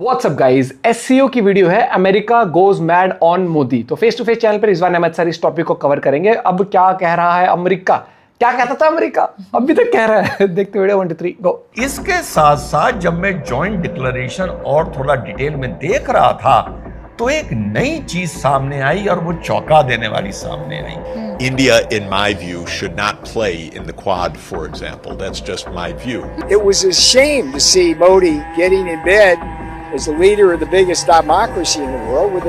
What's up guys, SCO की video है America goes mad on Modi. तो फेस टू फेस चैनल पर रिजवान अहमद सर इस टॉपिक को कवर करेंगे। अब क्या कह रहा है अमेरिका, क्या कहता था अमेरिका, अभी तक कह रहा है। देखते वीडियो 1 2 3 गो। इसके साथ साथ जब मैं जॉइंट डिक्लेरेशन और थोड़ा डिटेल में देख रहा था तो एक नई चीज सामने आई और वो चौंका देने वाली सामने आई। India, in my view, should not play in the Quad, for example. That's just my view. It was a shame to see Modi getting in bed as the leader of the biggest democracy in the world with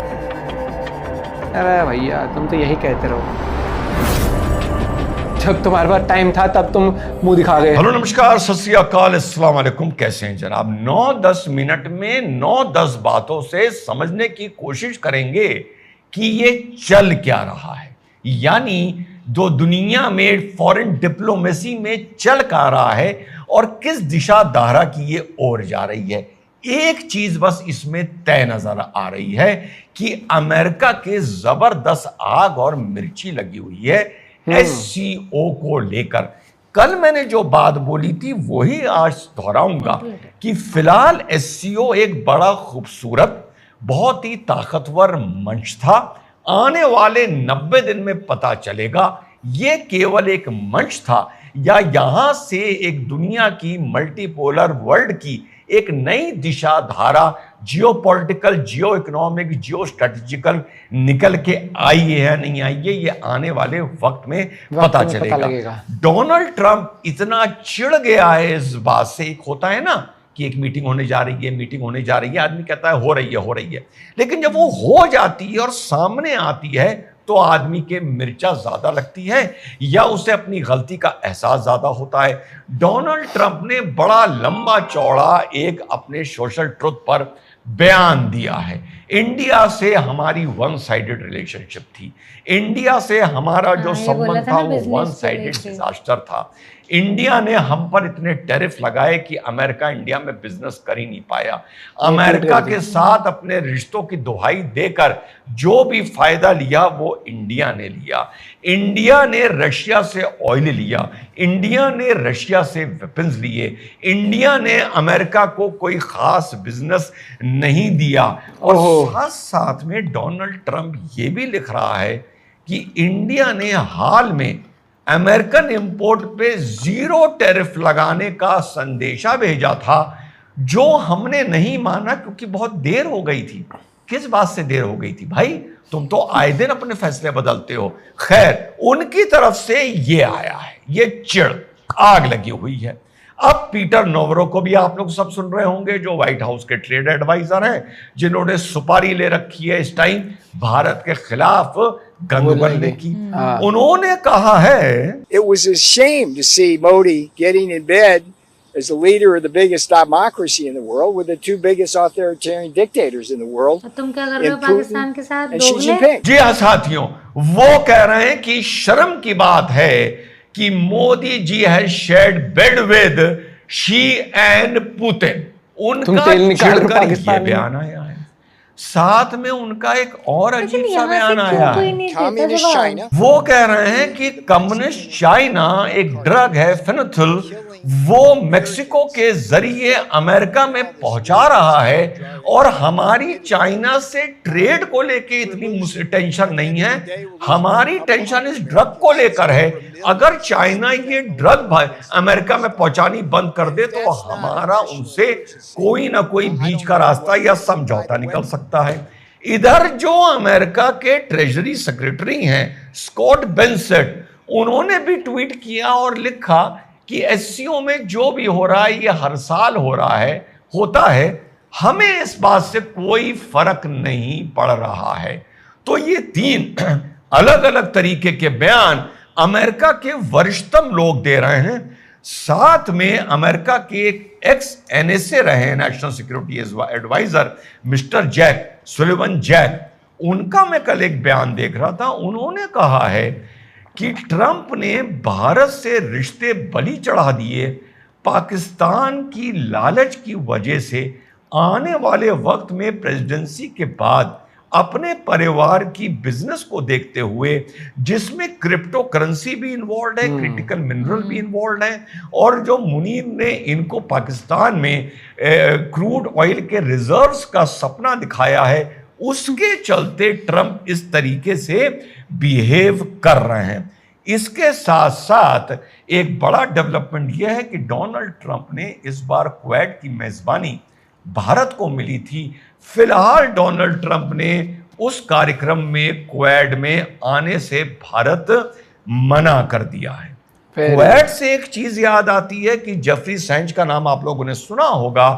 अरे भैया तुम तो यही कहते रहो, जब तुम्हारे पास time था तब तुम मुंह दिखा गए। हेलो नमस्कार, सत श्री अकाल, अस्सलाम वालेकुम। कैसे हैं जनाब? 9-10 मिनट में 9-10 बातों से समझने की कोशिश करेंगे कि ये चल क्या रहा है, यानी दो दुनिया में फॉरेन डिप्लोमेसी में चल क्या रहा है और किस दिशा धारा की ये ओर जा रही है। एक चीज बस इसमें तय नजर आ रही है कि अमेरिका के जबरदस्त आग और मिर्ची लगी हुई है एससीओ को लेकर। कल मैंने जो बात बोली थी वही आज दोहराऊंगा कि फिलहाल एससीओ एक बड़ा खूबसूरत, बहुत ही ताकतवर मंच था। आने वाले 90 दिन में पता चलेगा ये केवल एक मंच था या यहां से एक दुनिया की मल्टीपोलर वर्ल्ड की एक नई दिशा धारा जियोपॉलिटिकल, जियो इकोनॉमिक, जियो स्ट्रेटेजिकल निकल के आई है या नहीं आई है, ये आने वाले वक्त में पता चलेगा। डोनाल्ड ट्रंप इतना चिढ़ गया है इस बात से, एक होता है ना कि एक मीटिंग होने जा रही है, मीटिंग होने जा रही है, आदमी कहता है हो रही है, लेकिन जब वो हो जाती है और सामने आती है तो आदमी के मिर्चा ज्यादा लगती है या उसे अपनी गलती का एहसास ज्यादा होता है। डोनाल्ड ट्रंप ने बड़ा लंबा चौड़ा एक अपने सोशल ट्रुथ पर बयान दिया है। इंडिया से हमारी वन साइडेड रिलेशनशिप थी, इंडिया से हमारा जो संबंध था वो वन साइडेड डिजास्टर था। इंडिया ने हम पर इतने टैरिफ लगाए कि अमेरिका इंडिया में बिजनेस कर ही नहीं पाया। अमेरिका के साथ अपने रिश्तों की दुहाई देकर जो भी फायदा लिया वो इंडिया ने लिया। इंडिया ने रशिया से ऑयल लिया, इंडिया ने रशिया से वेपन्स लिए, इंडिया ने अमेरिका को कोई खास बिजनेस नहीं दिया। और साथ साथ में डोनाल्ड ट्रंप ये भी लिख रहा है कि इंडिया ने हाल में अमेरिकन इंपोर्ट पे 0 टैरिफ लगाने का संदेशा भेजा था, जो हमने नहीं माना क्योंकि बहुत देर हो गई थी। किस बात से देर हो गई थी भाई? तुम तो आए दिन अपने फैसले बदलते हो। खैर, उनकी तरफ से ये आया है, ये चिढ़ आग लगी हुई है। अब पीटर नोवरो को भी आप लोग सब सुन रहे होंगे, जो व्हाइट हाउस के ट्रेड एडवाइजर हैं, जिन्होंने सुपारी ले रखी है इस टाइम भारत के खिलाफ गंद उगलने की। उन्होंने कहा है, It was a shame to see Modi getting in bed as the leader of the biggest democracy in the world with the 2 biggest authoritarian dictators in the world. तुम क्या कर रहे हो पाकिस्तान के साथ? And Xi Jinping. जी हाँ साथियों, वो कह रहे हैं कि शर्म की बात है कि मोदी जी है shared bed with she and Putin. उनका चिढ़कर ये बयान आया है। साथ में उनका एक और अजीब सा बयान आया है। वो कह रहे हैं कि कम्युनिस्ट चाइना एक ड्रग है फेनोथिल, वो मेक्सिको के जरिए अमेरिका में पहुंचा रहा है और हमारी चाइना से ट्रेड को लेके इतनी टेंशन नहीं है, हमारी टेंशन इस ड्रग को लेकर है। अगर चाइना ये ड्रग अमेरिका में पहुंचानी बंद कर दे तो हमारा उनसे कोई ना कोई बीच का रास्ता या समझौता निकल सकता है। इधर जो अमेरिका के ट्रेजरी सेक्रेटरी हैं स्कॉट बेंसेट, उन्होंने भी ट्वीट किया और लिखा कि एससीओ में जो भी हो रहा है ये हर साल हो रहा है, होता है, हमें इस बात से कोई फर्क नहीं पड़ रहा है। तो ये 3 अलग अलग तरीके के बयान अमेरिका के वरिष्ठतम लोग दे रहे हैं। साथ में अमेरिका के एक एक्स एनएसए रहे national security adviser mister Jake Sullivan Jake, उनका मैं कल एक बयान देख रहा था। उन्होंने कहा है कि ट्रंप ने भारत से रिश्ते बलि चढ़ा दिए, पाकिस्तान की लालच की वजह से आने वाले वक्त में प्रेसिडेंसी के बाद अपने परिवार की बिजनेस को देखते हुए, जिसमें क्रिप्टो करेंसी भी इन्वॉल्व है, क्रिटिकल मिनरल भी इन्वॉल्व है, और जो मुनीर ने इनको पाकिस्तान में क्रूड ऑयल के रिजर्व्स का सपना दिखाया है, उसके चलते ट्रंप इस तरीके से बिहेव कर रहे हैं। इसके साथ साथ एक बड़ा डेवलपमेंट यह है कि डोनाल्ड ट्रंप ने इस बार क्वेड की मेजबानी भारत को मिली थी। फिलहाल डोनाल्ड ट्रंप ने उस कार्यक्रम में क्वेड में आने से भारत मना कर दिया है। क्वेड से एक चीज याद आती है कि जेफरी सैंच का नाम आप लोगों ने सुना होगा।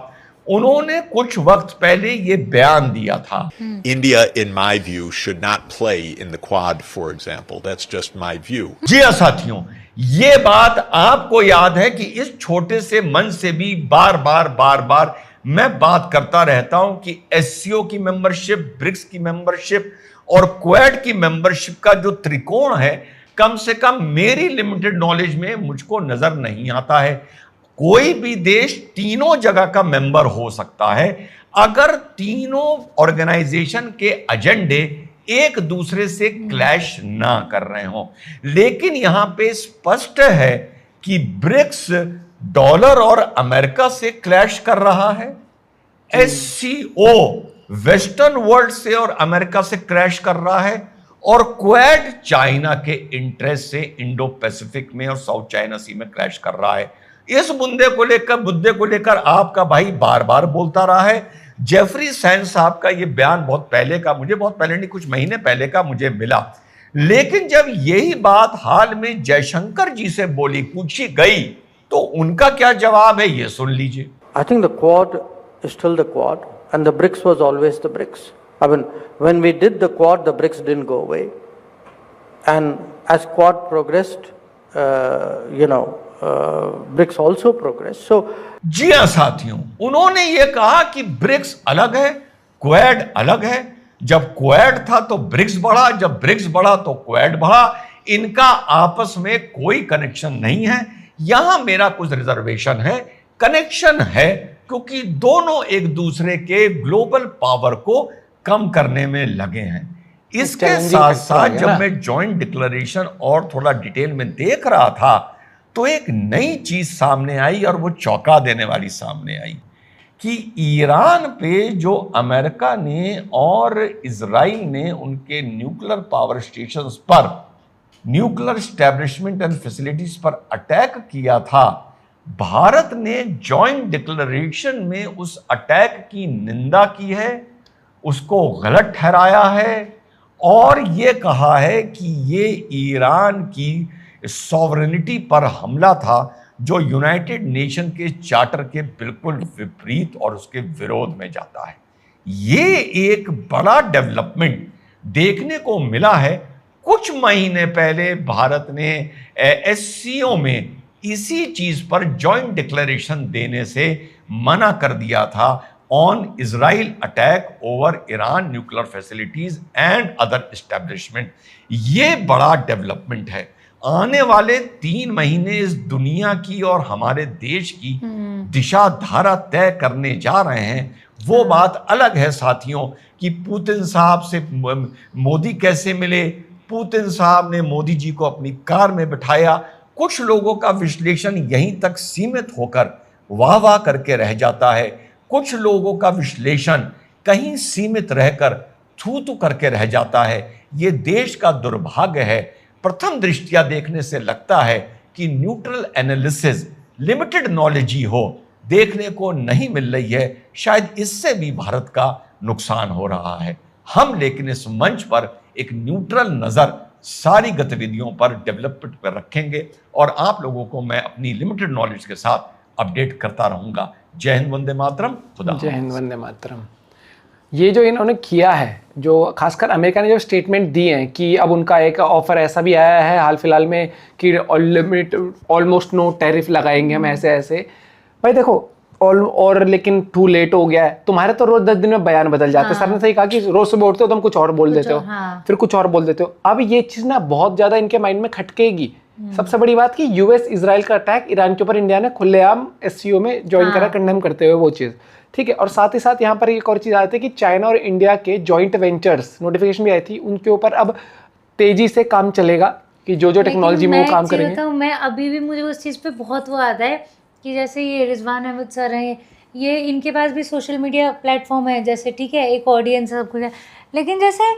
उन्होंने कुछ वक्त पहले ये बयान दिया था, India, in my view, should not play in the Quad, for example. That's just my view. जी हाँ साथियों, ये बात आपको याद है कि इस छोटे से मन से भी बार बार मैं बात करता रहता हूं कि एससीओ की मेंबरशिप, ब्रिक्स की मेंबरशिप और क्वेड की मेंबरशिप का जो त्रिकोण है, कम से कम मेरी लिमिटेड नॉलेज में मुझको नजर नहीं आता है। कोई भी देश तीनों जगह का मेंबर हो सकता है अगर तीनों ऑर्गेनाइजेशन के एजेंडे एक दूसरे से क्लैश ना कर रहे हो। लेकिन यहां पे स्पष्ट है कि ब्रिक्स डॉलर और अमेरिका से क्लैश कर रहा है, एससीओ वेस्टर्न वर्ल्ड से और अमेरिका से क्लैश कर रहा है, और क्वेड चाइना के इंटरेस्ट से इंडो पैसिफिक में और साउथ चाइना सी में क्लैश कर रहा है। इस मुद्दे को लेकर आपका भाई बार बार बोलता रहा है। जेफरी सैंच साहब का ये बयान बहुत पहले नहीं, कुछ महीने पहले का मुझे मिला। लेकिन जब यही बात हाल में जयशंकर जी से पूछी गई, तो उनका क्या जवाब है, ये सुन लीजिए। I think the Quad is still the Quad, and the BRICS was always the BRICS. I mean, when we did the Quad, the BRICS didn't go away, and as Quad progressed, BRICS also progress. So जी हाँ साथियों, उन्होंने ये कहा कि BRICS अलग है, Quad अलग है। जब क्वेड था तो ब्रिक्स बढ़ा, जब ब्रिक्स बढ़ा तो क्वेड बढ़ा। इनका आपस में कोई कनेक्शन नहीं है। यहां मेरा कुछ रिजर्वेशन है, कनेक्शन है, क्योंकि दोनों एक दूसरे के ग्लोबल पावर को कम करने में लगे हैं। इसके साथ साथ जब मैं जॉइंट डिक्लेरेशन और थोड़ा डिटेल में देख रहा था, तो एक नई चीज सामने आई, और वो चौंका देने वाली सामने आई, कि ईरान पे जो अमेरिका ने और इजराइल ने उनके न्यूक्लियर पावर स्टेशंस पर, न्यूक्लियर एस्टेब्लिशमेंट एंड फैसिलिटीज पर अटैक किया था, भारत ने जॉइंट डिक्लेरेशन में उस अटैक की निंदा की है, उसको गलत ठहराया है, और ये कहा है कि ये ईरान की सॉवरेनिटी पर हमला था, जो यूनाइटेड नेशन के चार्टर के बिल्कुल विपरीत और उसके विरोध में जाता है। ये एक बड़ा डेवलपमेंट देखने को मिला है। कुछ महीने पहले भारत ने एससीओ में इसी चीज पर जॉइंट डिक्लेरेशन देने से मना कर दिया था, on Israel attack over Iran nuclear facilities and other establishment. ये बड़ा डेवलपमेंट है। आने वाले 3 महीने इस दुनिया की और हमारे देश की दिशा धारा तय करने जा रहे हैं। वो बात अलग है साथियों कि पुतिन साहब से मोदी कैसे मिले, पुतिन साहब ने मोदी जी को अपनी कार में बिठाया। कुछ लोगों का विश्लेषण यहीं तक सीमित होकर वाह वाह करके रह जाता है, कुछ लोगों का विश्लेषण कहीं सीमित रहकर थू थू करके रह जाता है। ये देश का दुर्भाग्य है। प्रथम दृष्टिया देखने से लगता है कि न्यूट्रल एनालिसिस, लिमिटेड नॉलेज ही हो, देखने को नहीं मिल रही है। शायद इससे भी भारत का नुकसान हो रहा है। हम लेकिन इस मंच पर एक न्यूट्रल नजर सारी गतिविधियों पर डेवलपमेंट पर रखेंगे, और आप लोगों को मैं अपनी लिमिटेड नॉलेज के साथ अपडेट करता रहूंगा। जय हिंद, वंदे मातरम, खुदा जय हिंद, वंदे मातरम। ये जो इन्होंने किया है, जो खासकर अमेरिका ने जो स्टेटमेंट दी है कि अब उनका एक ऑफर ऐसा भी आया है हाल फिलहाल में कि ऑलमोस्ट नो टैरिफ लगाएंगे हम, ऐसे भाई देखो, और लेकिन टू लेट हो गया है। तुम्हारे तो रोज 10 दिन में बयान बदल जाते हैं। सर ने सही कहा कि रोज सुबह उठते हो तो हम कुछ और बोल देते हो, फिर कुछ और बोल देते हो। अब ये चीज ना बहुत ज्यादा इनके माइंड में खटकेगी। सबसे बड़ी बात कि यूएस इजराइल का अटैक ईरान के ऊपर इंडिया ने खुलेआम एससीओ में ज्वाइन करा, कंडेम करते हुए वो चीज। ठीक है। और साथ ही साथ यहाँ पर एक और चीज़ आती है कि चाइना और इंडिया के जॉइंट वेंचर्स नोटिफिकेशन भी आई थी, उनके ऊपर अब तेजी से काम चलेगा कि जो टेक्नोलॉजी में वो काम करेंगे। मैं अभी भी मुझे उस चीज़ पे बहुत वो आता है कि जैसे ये रिजवान अहमद सर हैं, ये इनके पास भी सोशल मीडिया प्लेटफॉर्म है, जैसे ठीक है एक ऑडियंस सब कुछ है, लेकिन जैसे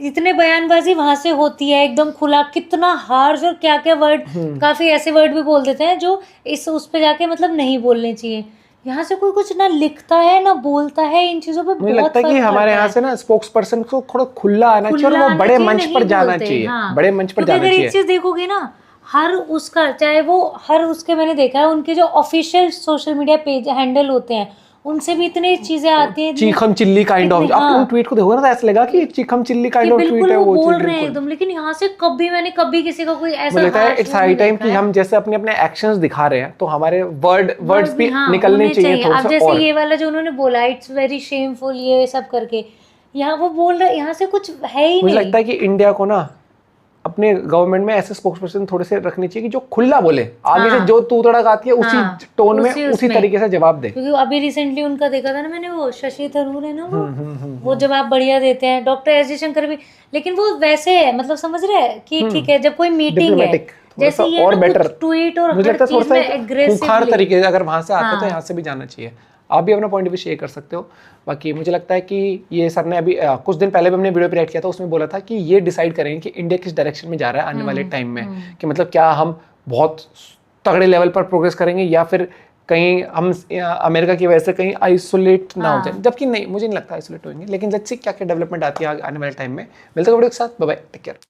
इतने बयानबाजी वहां से होती है एकदम खुला, कितना हार्श और क्या क्या वर्ड, काफी ऐसे वर्ड भी बोल देते हैं जो इस उस पे जाके मतलब नहीं बोलने चाहिए। यहाँ से कोई कुछ ना लिखता है ना बोलता है, इन चीजों पे मुझे लगता है कि हमारे यहाँ से ना स्पोक्स पर्सन को थोड़ा खुला आना चाहिए और वो बड़े मंच पर जाना चाहिए, बड़े मंच पर जाना चाहिए। एक चीज देखोगे ना, हर उसका चाहे वो हर उसके मैंने देखा है उनके जो official social media page handle होते हैं उनसे भी इतनी चीजें आती हैं, चीखम चिल्ली काइंड ऑफ, आप उन ट्वीट को देखोगे ना तो ऐसा लगा कि चीखम चिल्ली काइंड ऑफ ट्वीट है वो बोल रहे हैं एकदम। लेकिन यहाँ से मैंने कभी किसी का कोई ऐसा, मुझे लगता है इट्स हाई टाइम कि हम जैसे अपने अपने एक्शंस दिखा रहे हैं तो हमारे वर्ड्स भी निकलने चाहिए थोड़ा सा। अब जैसे ये वाला जो उन्होंने बोला इट्स वेरी शेमफुल ये सब करके, यहाँ वो बोल रहे यहाँ से कुछ है ही नहीं। मुझे लगता है कि इंडिया को ना अपने गवर्नमेंट में ऐसे स्पोक्स पर्सन थोड़े से रखने चाहिए कि जो खुला बोले, आगे से जो तू तड़क आती है उसी टोन में उसी तरीके से जवाब दे। क्योंकि अभी रिसेंटली उनका देखा था ना मैंने, वो शशि थरूर है ना वो जवाब बढ़िया देते हैं, डॉक्टर एस जयशंकर भी, लेकिन वो वैसे है मतलब समझ रहे हैं कि ठीक है जब कोई मीटिंग है जैसे ये और बेटर ट्वीट और मुझे लगता है थोड़ा सा एग्रेसिव तरीके से अगर वहां से आते तो यहाँ से भी जाना चाहिए। आप भी अपना पॉइंट ऑफ व्यू शेयर कर सकते हो। बाकी मुझे लगता है कि ये सर ने अभी कुछ दिन पहले भी हमने वीडियो पे रिएक्ट किया था, उसमें बोला था कि ये डिसाइड करेंगे कि इंडिया किस डायरेक्शन में जा रहा है आने वाले टाइम में, कि मतलब क्या हम बहुत तगड़े लेवल पर प्रोग्रेस करेंगे या फिर कहीं हम अमेरिका की वजह से कहीं आइसोलेट ना हो जाए, जबकि नहीं, मुझे नहीं लगता आइसोलेट होंगे। लेकिन लेट्स सी क्या क्या डेवलपमेंट आती है आने वाले टाइम में। मिलते हैं वीडियो के साथ, बाय बाय, टेक केयर।